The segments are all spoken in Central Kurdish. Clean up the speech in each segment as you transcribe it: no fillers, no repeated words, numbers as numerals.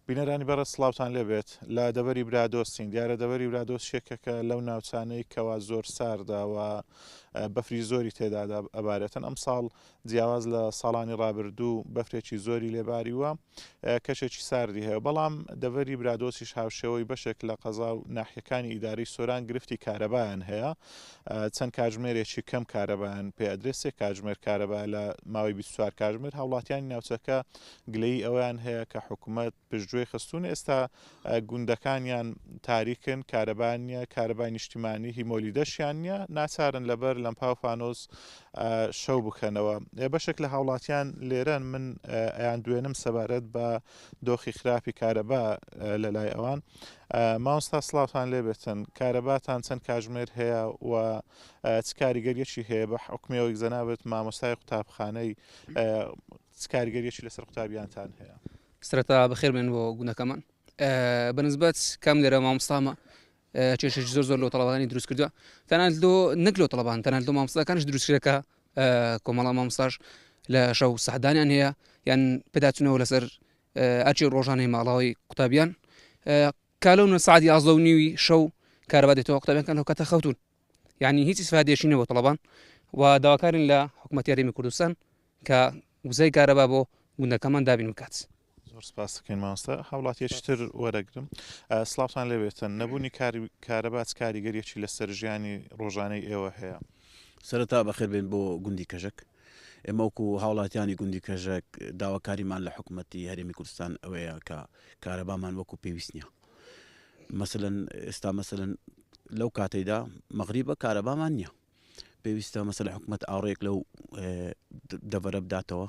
بینەرانی بەڕە سڵاوتان لێبێت لە دەبەری برادۆستین دیارە دەبەری برادۆست شێکەکە لەو ناوچانەی کەوا زۆر سارداوە بەفری زۆری تێدادا ئەبارەتەن ئەم ساڵ جیاواز لە ساڵانی ڕابردوو بەفرێکی زۆری لێباری وە کەشێکی ساردی هەیە بەڵام دەبەری برادۆسیش هاوشێوەی بەشێک لە قەزا و ناحیەکانی ئیداری سۆران گرفتی کارەبایان هەیە چەند کاتژمێرێکی کەم کارەبایان پێ ئەدرێسێ کاتژمێر کارەبا لە ماوەی 24 کاتژمێر هاوڵاتیانی ناوچەکە گلەی ئەویان هەیە کە حکوومەت پشتگوێی خستون ئێستا گوندەکانیان تاریکن کارەبان نیە کارەبای نیشتیمانی هیمۆلیدەشیان نییە ناچارن لەبەر لەمپاو فانۆس شەو بکەنەوە بەشێک لە هاوڵاتیان لێرەن من ئەیان دوێنم سەبارەت بە دۆخی خراپی کارەبا لە لای ئەوان مامۆستا سڵاوتان لێبێتن کارەباتان چەند کاتژمێر هەیە و چ کاریگەریەکی هەیە بە حکومەوەی زەنابێت مامۆستای قوتابخانەی چ کاریگەریەکی لەسەر قوتابیانتان هەیە سرەتا بەخێر بێن بۆ گوندەکەمان بەنسبەت کام لێرە مامۆستامە کێشێکی زۆر لەو تەڵەبانی دروست کردووە تەنانەت نەک لەو تەڵەبان تەنانەت لەو مامۆستاکانیش دروستکرێکە کۆمەڵە مامۆستاش لە شەو سەحدانیان هەیە یان پێداچونەوە لەسەر ئەرچی ڕۆژانەی ماڵاوی قوتابیان کالەونە سعاتی 11:30 شەو کارەبا دێتەوە قوتابیانکان لەو کاتە خەوتون یعنی هیچ ئیسفادێشی نەبوو تەڵەبان و داواکارین لە حکوومەتی هەرێمی کوردستان کە وزەی کارەبا بۆ گوندەکەمان دابین بکات. زۆر سپاس دەکەین مامۆستا هاوڵاتیەکتر وەرەگرم سڵاوتان لێبێتن نەبوونی کارەبا کاریگەریەکی لەسەر ژیانی ڕۆژانەی ئێوە هەیە سەرەتا بەخێر بێن بۆ گوندی کەژەک ئێمە وەکو هاوڵاتیانی گوندی کەژەک داواکاریمان لە حکوومەتی هەرێمی کوردستان ئەوەیە کە کارەبامان وەکو پێویست نییە مەسەلەن ئێستا مەسەلەن لەو کاتەیدا مەغریبە کارەبامان نییە پێویستە مەسەلەن حکوومەت ئاڕێک لەو دەڤەرە بداتەوە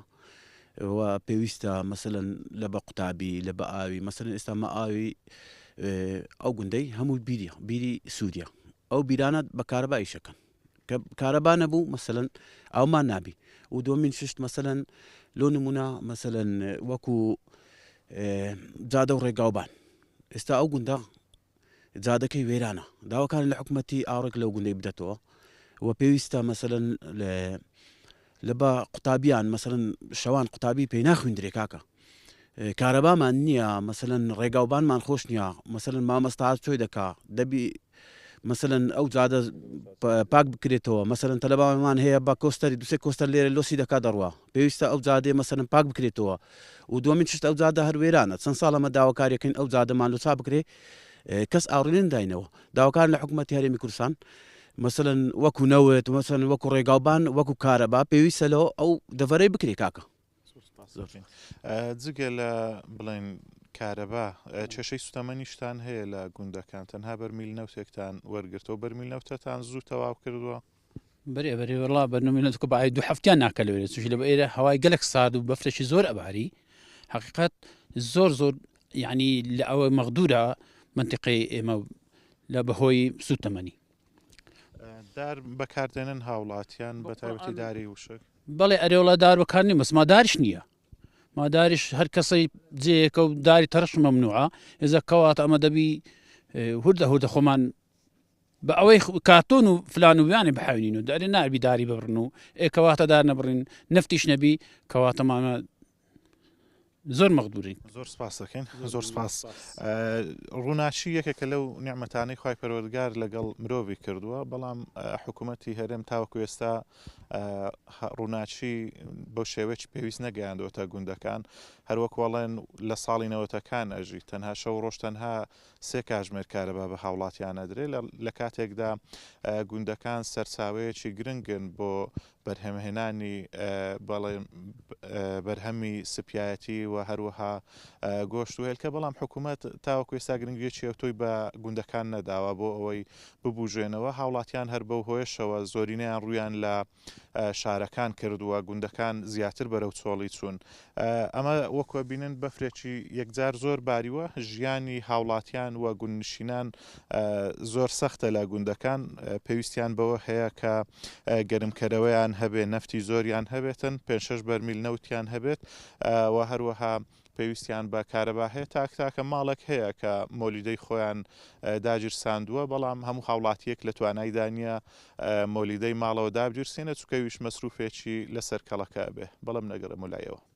و پێویستە مەسەلەن لە بە قوتابی لە بە ئاوی مەسەلەن ئێستا مە ئاوی ئەو گوندەی هەموو بیری سوودیە ئەو بیرانە بە کارەبایی شەکەن کە کارەبا نەبوو مەسەلەن ئەومان نابی و دومین ششت مەسەلەن لۆ نمونە مەسەلەن وەکو جادە و ڕێگاوبان ئێستا ئەو گوندە جادەکەی وێرانە داواکان لە حکوومەتی ئاڕێک لەو گوندەی بدەتەوە و پێویستە مەسەلەن لە بە قوتابیان مەسەلەن شەوان قوتابی پێی ناخوێندرێ کاکە کارەبامان نییە مەسەلەن ڕێگاوبانمان خۆش نییە مەسەلەن مامەستا چۆی دەکا دەبی مەسەلەن ئەو جادە پاک بکرێتەوە مەسەلەن تەلەبانمان هەیە بە کۆستەری دوسێ کۆستەر لێرە لۆسی دەکا دەڕوا پێویستە ئەو جادێ مەسەلەن پاک بکرێتەوە و دومین شت ئەو جادە هەر وێرانە چەند ساڵەمە داواکاریەکەین ئەو جادەمان لۆچا بکرێ کەس ئاڕێن داینەوە داواکار لە حکوومەتی هەرێمی کوردستان مەسەلەن وەکو نەوت مەسەلەن وەکو ڕێگاوبان وەکو کارەبا پێویستە لەوە ئەو دەڤەرەی بکرێ کاکە جگە لە بڵێن کارەبا کێشەی سوتەمەنیشتان هەیە لە گوندەکان تەنها بەرمیل نەوتێکتان وەرگرتەوە بەرمیل نەوتەتان زوو تەواو کردووە بەرێ وڵا بەرنامەکە بەعای دوو هەفتیان ناکە لەوێرە چونکی لە ئێرە هەوای گەلێک سارد و بەفرێکی زۆر ئەباری حقیقەت زۆر یعنی لە ئەوە مەغدورە منتیقی ئێمە لە بەهۆی سوتەمەنی دار بەکاردێنن هاوڵاتیان بە تایبەتی داری وشک بەڵێ ئەرێوڵە دار بەکارنی مەسماداریش نییە ماداریش هەر کەسەی جێیەکە و داری تەرش مەمنوعە ئێزە کەواتە ئەمە دەبی هوردە خۆمان بە ئەوەی کاتۆن و فلان و ویانی بحاوینین و داری نابی داری ببڕن و ئێکەواتە دار نەبڕین نفتیش نەبی کەواتەمانە زۆر مەغدوورین زۆر سپاس دەکەین زۆر سپاس ڕووناچی یەکێکە لەو نیعمەتانەی خوای پەروەردگار لەگەڵ مرۆڤی کردووە بەڵام حکوومەتی هەرێم تاوەکو ئێستا ڕووناچی بەو شێوەیەکی پێویست نەگەیاندوەتە گوندەکان هەروەکوڵێن لە ساڵی نەوەتەکان ئەژی تەنها شەو ڕۆژ تەنها 3 کاتژمێر کارەبا بە هاوڵاتیان ئەدرێ لە کاتێکدا گوندەکان سەرچاوەیەکی گرنگن بۆ بەرهەمهێنانی بەرهەمی سپایەتی و هەروەها گۆشت و هێلکە بەڵام حکوومەت تاوەکو ئێستا گرنگێکی ئەوتۆی بە گوندەکان نەداوە بۆ ئەوەی ببوژێنەوە هاوڵاتیان هەر بەو هۆیشەوە زۆرینەیان ڕویان لە شارەکان کردووە گوندەکان زیاتر بەرەو چۆڵی چوون ئەمە وەکوە بینن بەفرێکی یەکجار زۆر باریوە ژیانی هاوڵاتیان و گوندنشینان زۆر سەختە لە گوندەکان پێویستیان بەوە هەیە کە گەرمکەرەوەیان هەبێ نەفتی زۆریان هەبێتن 5-6 بەرمیل نەوتیان هەبێت و هەروەها پێویستیان بە کارەبا هەیە تاکە ماڵێک هەیە کە مۆلیدەی خۆیان داگیر ساندووە بەڵام هەموو هاوڵاتیەک لە توانای دانیە مۆلیدەی ماڵەوە دابگیرسێنە چکەویش مەسروفێکی لەسەر کەڵەکە بێ بەڵام نەگەڕە مولایەوە